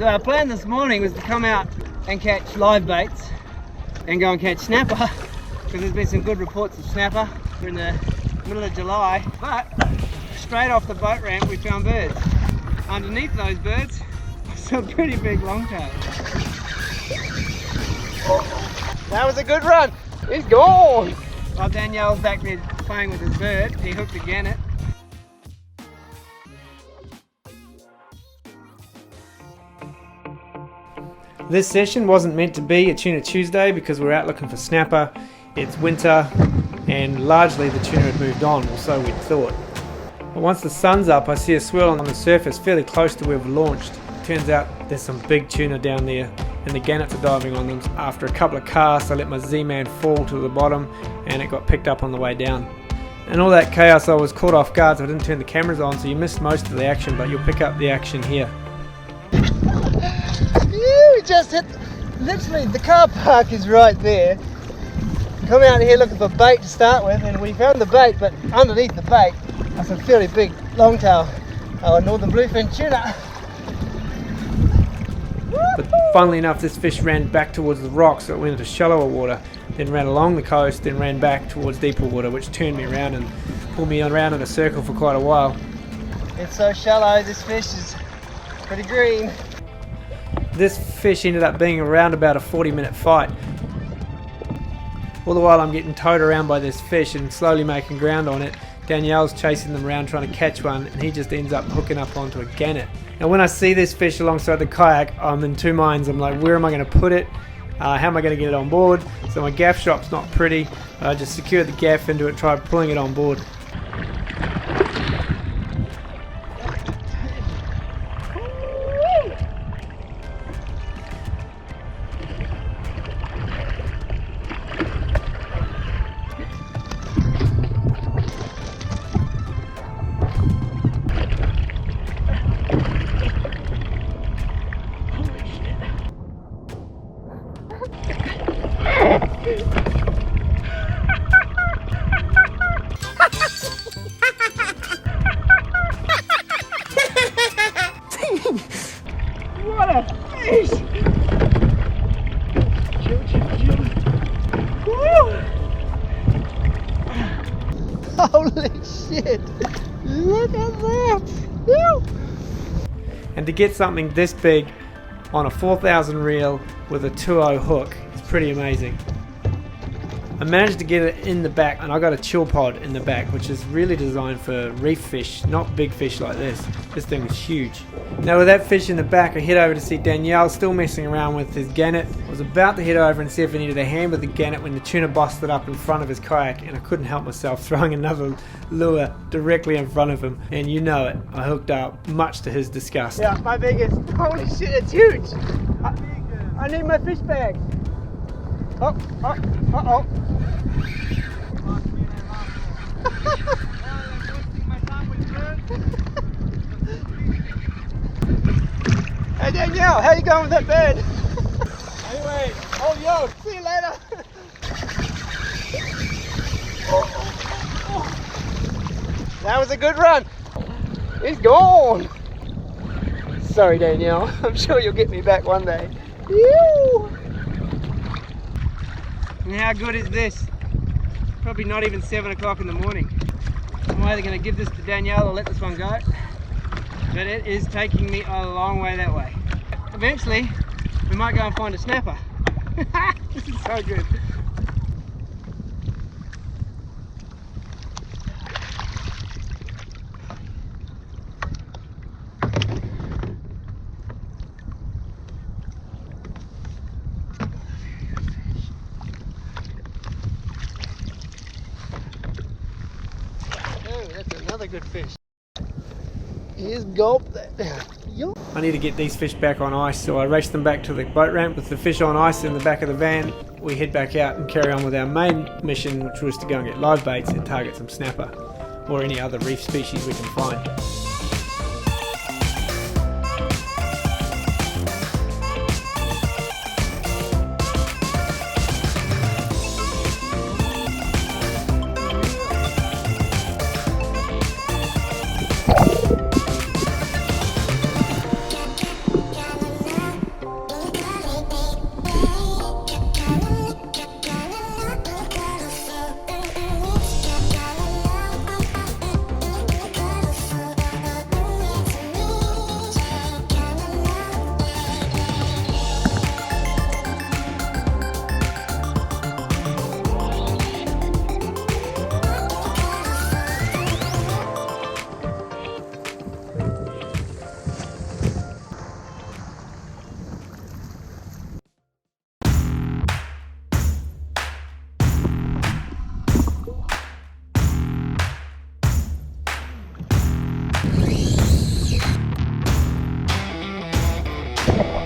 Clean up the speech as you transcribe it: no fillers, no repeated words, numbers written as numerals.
So our plan this morning was to come out and catch live baits and go and catch snapper, because there's been some good reports of snapper. We're in the middle of July, but straight off the boat ramp we found birds. Underneath those birds, some pretty big longtails. That was a good run. He's gone. While Danielle's back there playing with his bird, he hooked a gannet. This session wasn't meant to be a Tuna Tuesday because we're out looking for snapper. It's winter and largely the tuna had moved on, or so we'd thought. But once the sun's up, I see a swirl on the surface fairly close to where we've launched. Turns out there's some big tuna down there and the gannets are diving on them. After a couple of casts, I let my Z-Man fall to the bottom and it got picked up on the way down. In all that chaos, I was caught off guard, so I didn't turn the cameras on, so you missed most of the action, but you'll pick up the action here. We just hit, literally the car park is right there. Come out here looking for bait to start with, and we found the bait, but underneath the bait are some fairly big longtail northern bluefin tuna. But funnily enough, this fish ran back towards the rocks, so it went into shallower water, then ran along the coast, then ran back towards deeper water, which turned me around and pulled me around in a circle for quite a while. It's so shallow, this fish is pretty green. This fish ended up being around about a 40-minute fight. All the while I'm getting towed around by this fish and slowly making ground on it. Danielle's chasing them around trying to catch one, and he just ends up hooking up onto a gannet. Now when I see this fish alongside the kayak, I'm in two minds. I'm like, where am I going to put it? How am I going to get it on board? So my gaff shop's not pretty. I just secured the gaff into it, tried pulling it on board. What a fish! Chill, chill, chill. Woo! Holy shit! Look at that! Woo! And to get something this big on a 4,000 reel with a 2.0 hook is pretty amazing. I managed to get it in the back, and I got a chill pod in the back, which is really designed for reef fish, not big fish like this. This thing was huge. Now with that fish in the back, I head over to see Danielle still messing around with his gannet. I was about to head over and see if he needed a hand with the gannet when the tuna busted up in front of his kayak, and I couldn't help myself throwing another lure directly in front of him. And you know it, I hooked up, much to his disgust. Yeah, my biggest. Holy shit, it's huge! I need my fish bag. Oh, uh-oh. Hey Danielle, how you going with that bird? Anyway, oh yo, see you later. That was a good run. He's gone. Sorry Danielle, I'm sure you'll get me back one day. Ew. And how good is this? Probably not even 7 o'clock in the morning. I'm either going to give this to Danielle or let this one go. But it is taking me a long way that way. Eventually, we might go and find a snapper. This is so good. That's another good fish. Here's gulp that. I need to get these fish back on ice, so I race them back to the boat ramp with the fish on ice in the back of the van. We head back out and carry on with our main mission, which was to go and get live baits and target some snapper or any other reef species we can find. it.